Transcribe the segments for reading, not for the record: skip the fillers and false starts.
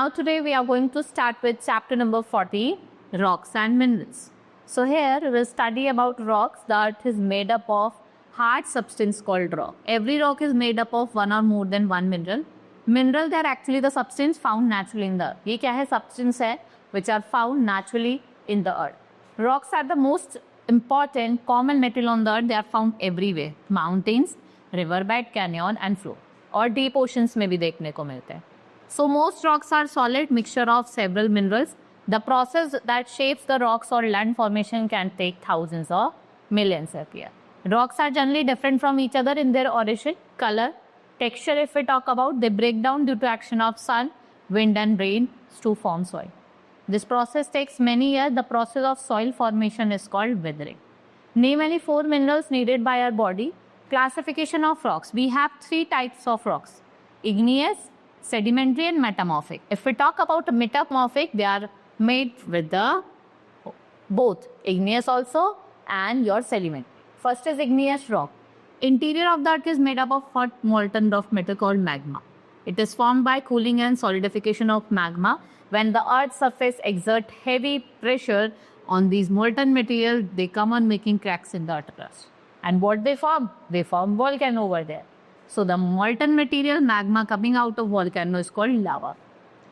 Now today we are going to start with chapter number 40, rocks and minerals. So here we will study about rocks. The earth is made up of hard substance called rock. Every rock is made up of one or more than one mineral. Mineral, they are actually the substance found naturally in the earth. ये क्या है? Substance है which are found naturally in the earth. Rocks are the most important common material on the earth. They are found everywhere. Mountains, riverbed, canyon and flow. और deep oceans में भी देखने को मिलते हैं. So most rocks are solid mixture of several minerals. The process that shapes the rocks or land formation can take thousands or millions of years. Rocks are generally different from each other in their origin, color, texture. If we talk about, they break down due to action of sun, wind and rain to form soil. This process takes many years. The process of soil formation is called weathering. Name any 4 minerals needed by our body. Classification of rocks. We have 3 types of rocks: igneous, sedimentary and metamorphic. If we talk about metamorphic, they are made with the both igneous also and your sediment. First is igneous rock. Interior of the earth is made up of hot molten rock metal called magma. It is formed by cooling and solidification of magma. When the earth's surface exerts heavy pressure on these molten material, they come on making cracks in the earth crust. And what they form? They form volcano over there. So the molten material magma coming out of volcano is called lava.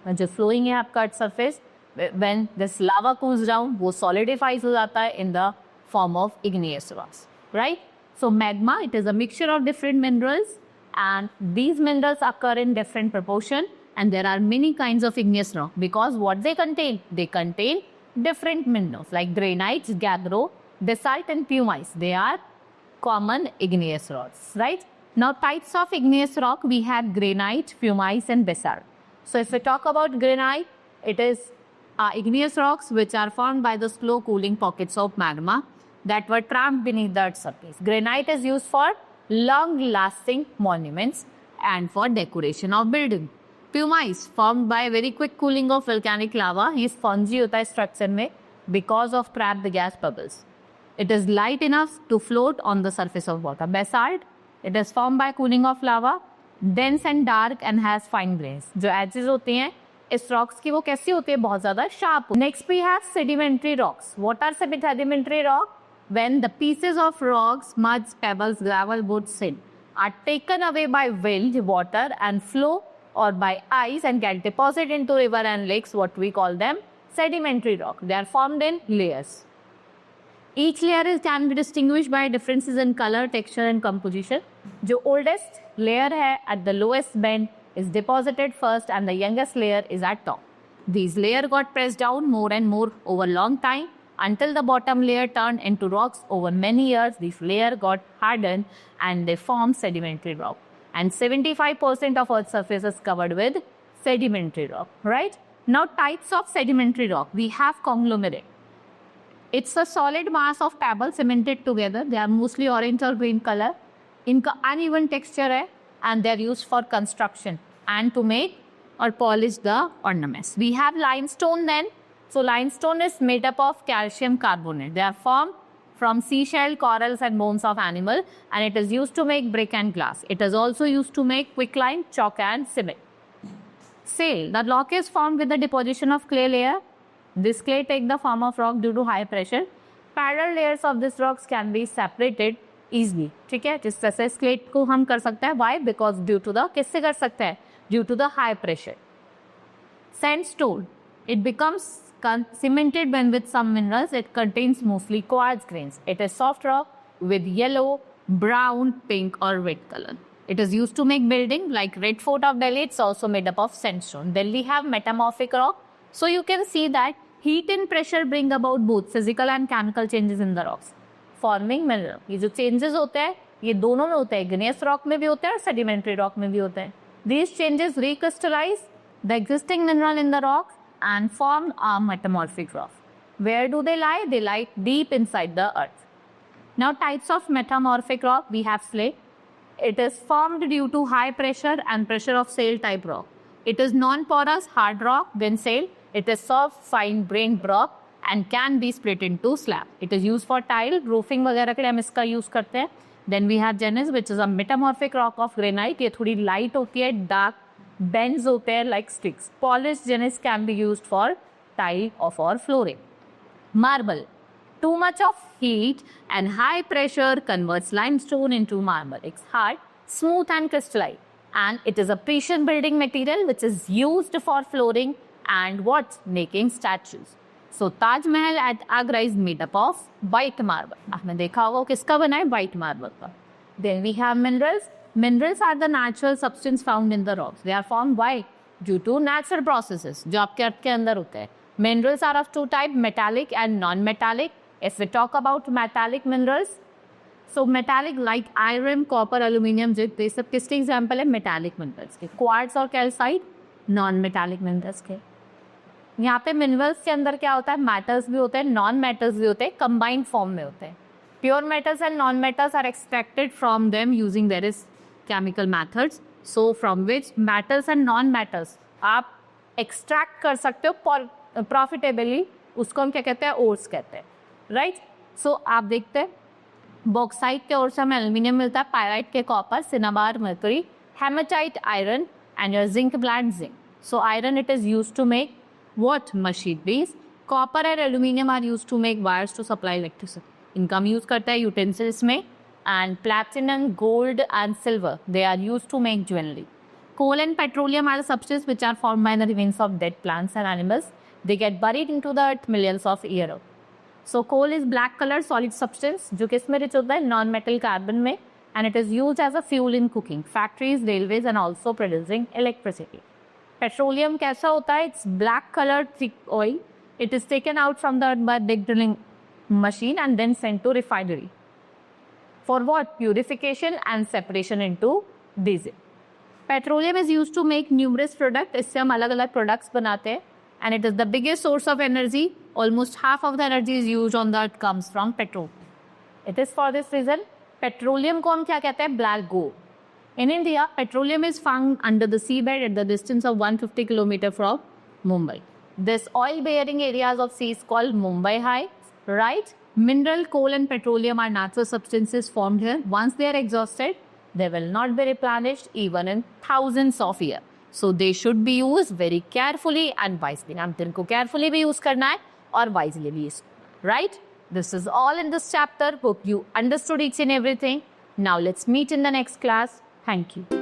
When जो flowing है आपका earth surface, when this lava cools down, वो solidifies हो जाता है in the form of igneous rocks, right? So magma, it is a mixture of different minerals, and these minerals occur in different proportion, and there are many kinds of igneous rock because what they contain different minerals like granites, gabbro, basalt and pumice. They are common igneous rocks, right? Now types of igneous rock, we have granite, pumice and basalt. So if we talk about granite, it is igneous rocks which are formed by the slow cooling pockets of magma that were trapped beneath the earth's surface. Granite is used for long lasting monuments and for decoration of building. Pumice, formed by very quick cooling of volcanic lava, is spongy होता है structure में because of trapped gas bubbles. It is light enough to float on the surface of water. Basalt, it is formed by cooling of lava, dense and dark and has fine grains. जो edges होते हैं इस rocks की वो कैसी होती है? बहुत ज़्यादा sharp. Next we have sedimentary rocks. What are sedimentary rock? When the pieces of rocks, mud, pebbles, gravel, wood, silt are taken away by wind, water and flow or by ice and get deposited into river and lakes, what we call them sedimentary rock. They are formed in layers. Each layer can be distinguished by differences in color, texture and composition. जो oldest layer है at the lowest bend is deposited first and the youngest layer is at top. These layers got pressed down more and more over long time until the bottom layer turned into rocks. Over many years, these layers got hardened and they formed sedimentary rock. And 75% of Earth's surface is covered with sedimentary rock, right? Now types of sedimentary rock. We have conglomerate. It's a solid mass of pebbles cemented together. They are mostly orange or green color. इनका uneven texture है and they are used for construction and to make or polish the ornaments. We have limestone then. So limestone is made up of calcium carbonate. They are formed from seashell, corals and bones of animal, and it is used to make brick and glass. It is also used to make quicklime, chalk and cement. Shale. The rock is formed with the deposition of clay layer. This clay take the form of rock due to high pressure. Parallel layers of these rocks can be separated easily. ठीक है, जिस तरह से slate को हम कर सकते हैं. Why? Because due to the किससे कर सकते हैं? Due to the high pressure. Sandstone. It becomes cemented when with some minerals. It contains mostly quartz grains. It is soft rock with yellow, brown, pink or red color. It is used to make building like Red Fort of Delhi. It's also made up of sandstone. Then we have metamorphic rock. So you can see that heat and pressure bring about both physical and chemical changes in the rocks, forming mineral. ये जो changes होते हैं ये दोनों में होते हैं, igneous rock में भी होते हैं और sedimentary rock में भी होते हैं. These changes recrystallize the existing mineral in the rock and form a metamorphic rock. Where do they lie? They lie deep inside the earth. Now types of metamorphic rock, we have slate. It is formed due to high pressure and pressure of shale type rock. It is non-porous, hard rock, then shale. It is soft, fine grained rock and can be split into slab. It is used for tile, roofing वगैरह के लिए हम इसका use करते हैं. Then we have gneiss, which is a metamorphic rock of granite. ये थोड़ी light होती है, dark bends होते हैं like sticks. Polished genus can be used for tile or for flooring. Marble. Too much of heat and high pressure converts limestone into marble. It's hard, smooth and crystalline. And it is a precious building material which is used for flooring and what? Making statues. So Taj Mahal at Agra is made up of white marble. आपने देखा होगा किसका बना है? White marble का. Then we have minerals. Minerals are the natural substance found in the rocks. They are formed why? Due to natural processes जो आपके अर्थ के अंदर होते हैं. Minerals are of two types, metallic and non-metallic. If we talk about metallic minerals, so metallic like iron, copper, aluminium, ये सब किसके example है? मेटालिक मिनरल्स के. क्वार्ट्ज और कैल्साइट नॉन मेटालिक मिनरल्स के. यहाँ पे मिनरल्स के अंदर क्या होता है? मैटर्स भी होते हैं, नॉन मैटर्स भी होते हैं, कंबाइंड फॉर्म में होते हैं. Pure metals and non metals are extracted from them using various chemical methods. So from which metals and non metals आप एक्सट्रैक्ट कर सकते हो प्रॉफिटेबली. उसको हम क्या कहते हैं? ओर्स कहते हैं. राइट. सो आप देखते हैं बॉक्साइट के ओर से हमें एल्यूमिनियम मिलता है, पायराइट के copper, cinnabar mercury, haematite iron and your zinc blende zinc. So iron it is used to make what? Machineries. Copper and aluminium are used to make wires to supply electricity. इनका हम use करते हैं utensils में. And platinum, gold and silver they are used to make jewellery. Coal and petroleum are the substances which are formed by the remains of dead plants and animals. They get buried into the earth millions of years. So coal is black colored solid substance जो किस में rich होता है? Non metal carbon में. And it is used as a fuel in cooking, factories, railways and also producing electricity. Petroleum कैसा होता है? It's black colored thick oil. It is taken out from the earth by big drilling machine and then sent to refinery. For what? Purification and separation into diesel. Petroleum is used to make numerous products. इससे हम अलग अलग products बनाते हैं. And it is the biggest source of energy. Almost half of the energy is used on the earth comes from petrol. It is for this reason petroleum को हम क्या कहते हैं? Black gold. In India, petroleum is found under the seabed at the distance of 150 km from Mumbai. This oil-bearing areas of sea is called Mumbai High. Right? Mineral, coal and petroleum are natural substances formed here. Once they are exhausted, they will not be replenished even in thousands of years. So they should be used very carefully and wisely. हम इनको carefully भी use करना है और wisely भी use. Right? This is all in this chapter. Hope you understood each and everything. Now let's meet in the next class. Thank you.